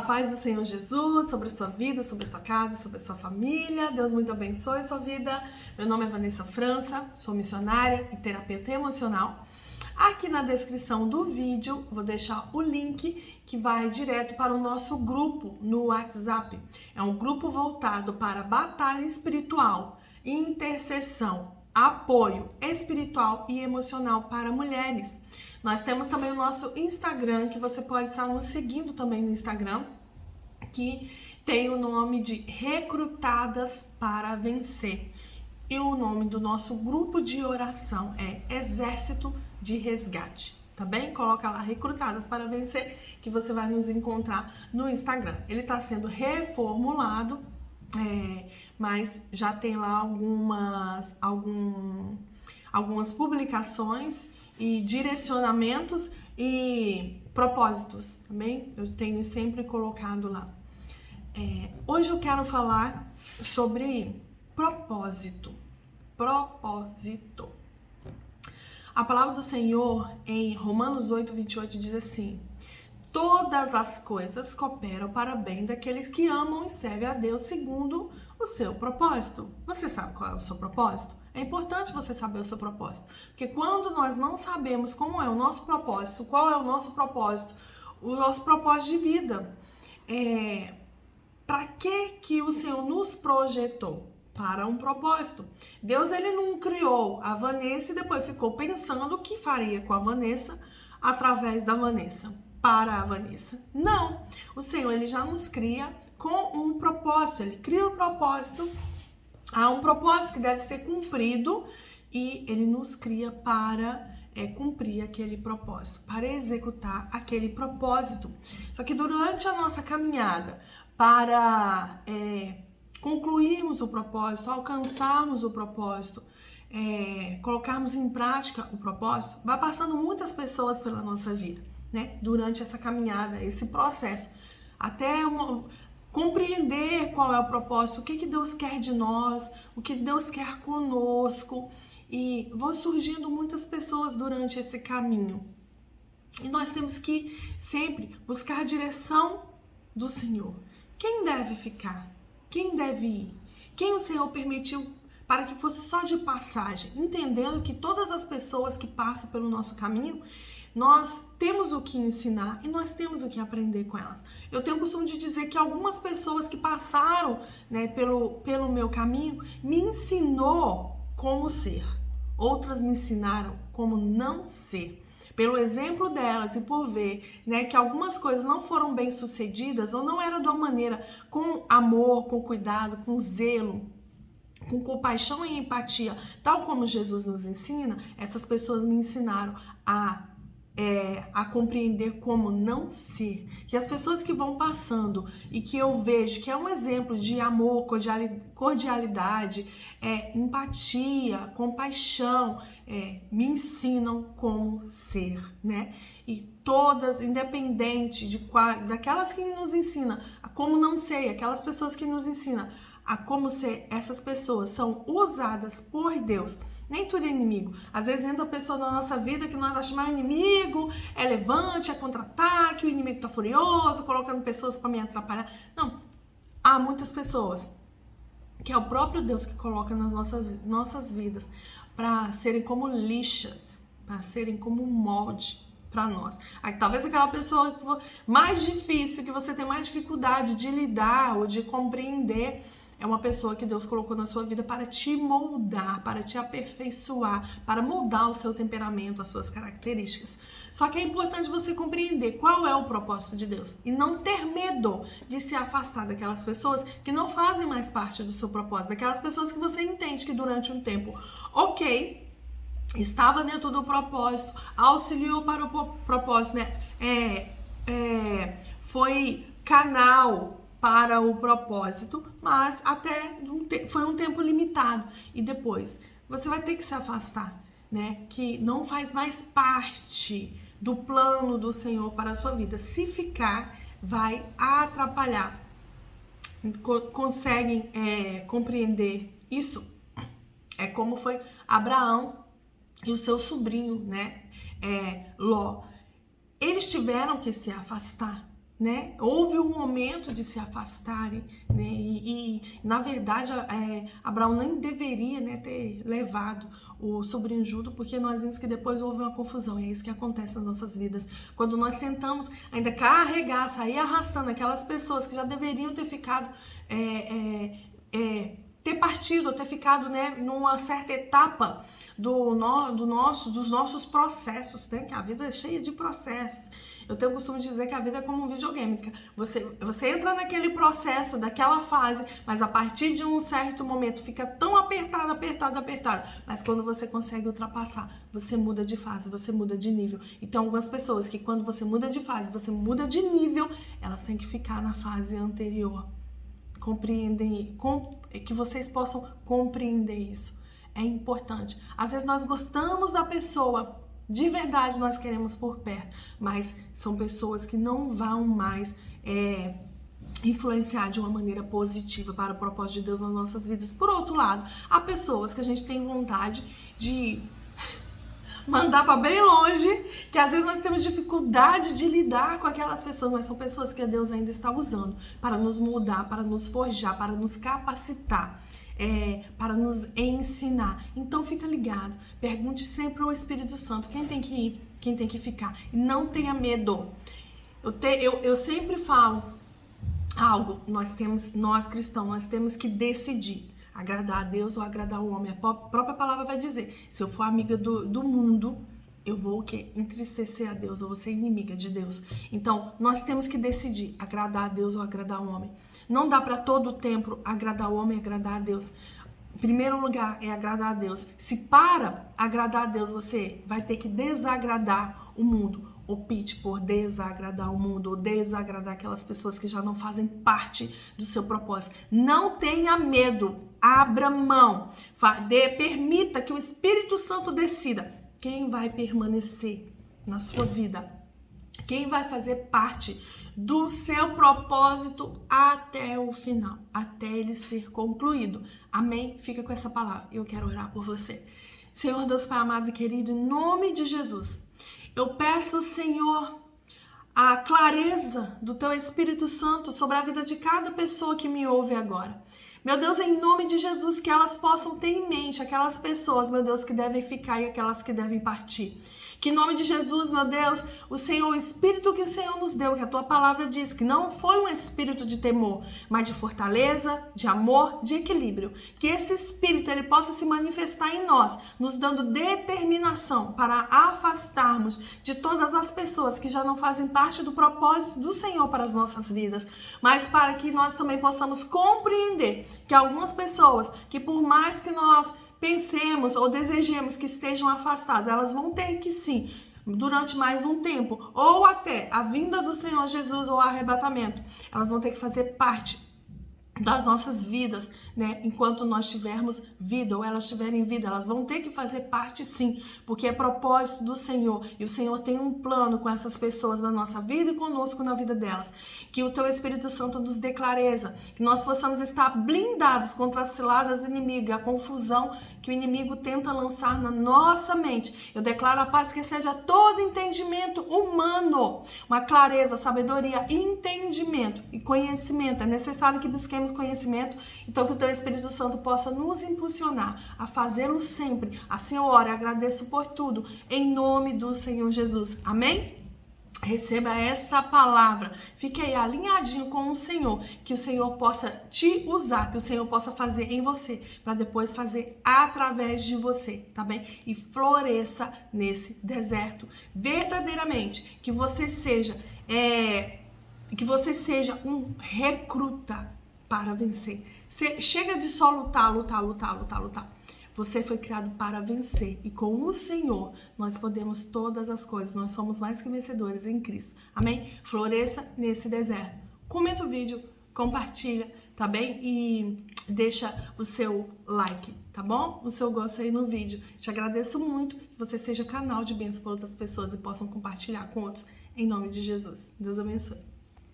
paz do Senhor Jesus sobre a sua vida, sobre a sua casa, sobre a sua família. Deus muito abençoe a sua vida. Meu nome é Vanessa França, sou missionária e terapeuta emocional. Aqui na descrição do vídeo vou deixar o link que vai direto para o nosso grupo no WhatsApp. É um grupo voltado para batalha espiritual, intercessão, apoio espiritual e emocional para mulheres. Nós temos também o nosso Instagram, que você pode estar nos seguindo também no Instagram, que tem o nome de Recrutadas para Vencer. E o nome do nosso grupo de oração é Exército de Resgate, tá bem? Coloca lá Recrutadas para Vencer, que você vai nos encontrar no Instagram. Ele está sendo reformulado, mas já tem lá algumas publicações e direcionamentos e propósitos, também eu tenho sempre colocado lá. Hoje eu quero falar sobre propósito. A palavra do Senhor em Romanos 8:28 diz assim: todas as coisas cooperam para o bem daqueles que amam e servem a Deus segundo o seu propósito. Você sabe qual é o seu propósito? É importante você saber o seu propósito, porque quando nós não sabemos como é o nosso propósito, qual é o nosso propósito de vida, para que o Senhor nos projetou? Para um propósito. Deus, ele não criou a Vanessa e depois ficou pensando o que faria com a Vanessa, através da Vanessa, para a Vanessa. Não, o Senhor, ele já nos cria com um propósito, ele cria um propósito, há um propósito que deve ser cumprido e ele nos cria para cumprir aquele propósito, para executar aquele propósito. Só que durante a nossa caminhada para concluirmos o propósito, alcançarmos o propósito, colocarmos em prática o propósito, vai passando muitas pessoas pela nossa vida, né? Durante essa caminhada, esse processo, até compreender qual é o propósito, o que Deus quer de nós, o que Deus quer conosco, e vão surgindo muitas pessoas durante esse caminho. E nós temos que sempre buscar a direção do Senhor. Quem deve ficar? Quem deve ir? Quem o Senhor permitiu para que fosse só de passagem? Entendendo que todas as pessoas que passam pelo nosso caminho, nós temos o que ensinar e nós temos o que aprender com elas. Eu tenho o costume de dizer que algumas pessoas que passaram, né, pelo meu caminho me ensinou como ser. Outras me ensinaram como não ser. Pelo exemplo delas e por ver, né, que algumas coisas não foram bem sucedidas ou não era de uma maneira com amor, com cuidado, com zelo, com compaixão e empatia, tal como Jesus nos ensina, essas pessoas me ensinaram a compreender como não ser. E as pessoas que vão passando e que eu vejo que é um exemplo de amor, cordialidade, empatia, compaixão, me ensinam como ser, né? E todas, independente daquelas que nos ensinam a como não ser, aquelas pessoas que nos ensinam a como ser, essas pessoas são usadas por Deus. Nem tudo é inimigo. Às vezes entra pessoa na nossa vida que nós achamos inimigo, é levante, é contra-ataque, o inimigo tá furioso, colocando pessoas para me atrapalhar. Não, há muitas pessoas que é o próprio Deus que coloca nas nossas vidas para serem como lixas, para serem como um molde para nós. Talvez aquela pessoa mais difícil, que você tem mais dificuldade de lidar ou de compreender, é uma pessoa que Deus colocou na sua vida para te moldar, para te aperfeiçoar, para moldar o seu temperamento, as suas características. Só que é importante você compreender qual é o propósito de Deus e não ter medo de se afastar daquelas pessoas que não fazem mais parte do seu propósito, daquelas pessoas que você entende que durante um tempo, estava dentro do propósito, auxiliou para o propósito, né? Foi canal para o propósito, mas foi um tempo limitado. E depois, você vai ter que se afastar, né? Que não faz mais parte do plano do Senhor para a sua vida. Se ficar, vai atrapalhar. Conseguem compreender isso? É como foi Abraão e o seu sobrinho, né? Ló. Eles tiveram que se afastar, né? Houve um momento de se afastarem, né? Na verdade, Abraão nem deveria, né, ter levado o sobrinho junto, porque nós vimos que depois houve uma confusão, e é isso que acontece nas nossas vidas. Quando nós tentamos ainda carregar, sair arrastando aquelas pessoas que já deveriam ter ficado, ter partido, ter ficado, né, numa certa etapa dos nossos processos, né? Que a vida é cheia de processos. Eu tenho o costume de dizer que a vida é como um videogame. Você entra naquele processo, daquela fase, mas a partir de um certo momento fica tão apertado. Mas quando você consegue ultrapassar, você muda de fase, você muda de nível. E tem algumas pessoas que quando você muda de fase, você muda de nível, elas têm que ficar na fase anterior. Compreendem, que vocês possam compreender isso. É importante. Às vezes nós gostamos da pessoa, de verdade nós queremos por perto, mas são pessoas que não vão mais influenciar de uma maneira positiva para o propósito de Deus nas nossas vidas. Por outro lado, há pessoas que a gente tem vontade de mandar para bem longe, que às vezes nós temos dificuldade de lidar com aquelas pessoas, mas são pessoas que Deus ainda está usando para nos mudar, para nos forjar, para nos capacitar, para nos ensinar. Então fica ligado, pergunte sempre ao Espírito Santo quem tem que ir, quem tem que ficar, e não tenha medo. Eu sempre falo algo, nós cristãos, nós temos que decidir agradar a Deus ou agradar o homem. A própria palavra vai dizer, se eu for amiga do mundo, eu vou o quê? Entristecer a Deus, eu vou ser inimiga de Deus. Então, nós temos que decidir agradar a Deus ou agradar o homem. Não dá para todo o tempo agradar o homem e agradar a Deus. Em primeiro lugar é agradar a Deus. Se para agradar a Deus, você vai ter que desagradar o mundo. Opte por desagradar o mundo, ou desagradar aquelas pessoas que já não fazem parte do seu propósito. Não tenha medo, abra mão, permita que o Espírito Santo decida quem vai permanecer na sua vida, quem vai fazer parte do seu propósito até o final, até ele ser concluído. Amém? Fica com essa palavra. Eu quero orar por você. Senhor Deus Pai amado e querido, em nome de Jesus, eu peço, Senhor, a clareza do Teu Espírito Santo sobre a vida de cada pessoa que me ouve agora. Meu Deus, em nome de Jesus, que elas possam ter em mente aquelas pessoas, meu Deus, que devem ficar e aquelas que devem partir. Que em nome de Jesus, meu Deus, o Espírito que o Senhor nos deu, que a Tua palavra diz, que não foi um espírito de temor, mas de fortaleza, de amor, de equilíbrio. Que esse Espírito, ele possa se manifestar em nós, nos dando determinação para afastarmos de todas as pessoas que já não fazem parte do propósito do Senhor para as nossas vidas, mas para que nós também possamos compreender que algumas pessoas, que por mais que nós pensemos ou desejemos que estejam afastadas, elas vão ter que sim, durante mais um tempo, ou até a vinda do Senhor Jesus ou o arrebatamento, elas vão ter que fazer parte das nossas vidas, né? Enquanto nós tivermos vida ou elas tiverem vida, elas vão ter que fazer parte sim, porque é propósito do Senhor, e o Senhor tem um plano com essas pessoas na nossa vida e conosco na vida delas. Que o Teu Espírito Santo nos dê clareza, que nós possamos estar blindados contra as ciladas do inimigo e a confusão que o inimigo tenta lançar na nossa mente. Eu declaro a paz que excede a todo entendimento humano, uma clareza, sabedoria, entendimento e conhecimento. É necessário que busquemos conhecimento, então que o Teu Espírito Santo possa nos impulsionar a fazê-lo sempre. Assim eu oro e agradeço por tudo, em nome do Senhor Jesus. Amém? Receba essa palavra, fique aí alinhadinho com o Senhor, que o Senhor possa te usar, que o Senhor possa fazer em você, para depois fazer através de você, tá bem? E floresça nesse deserto, verdadeiramente, que você seja um recruta para vencer. Chega de só lutar. Você foi criado para vencer, e com o Senhor nós podemos todas as coisas, nós somos mais que vencedores em Cristo, amém? Floresça nesse deserto. Comenta o vídeo, compartilha, tá bem? E deixa o seu like, tá bom? O seu gosto aí no vídeo. Te agradeço muito, que você seja canal de bênção para outras pessoas e possam compartilhar com outros, em nome de Jesus. Deus abençoe.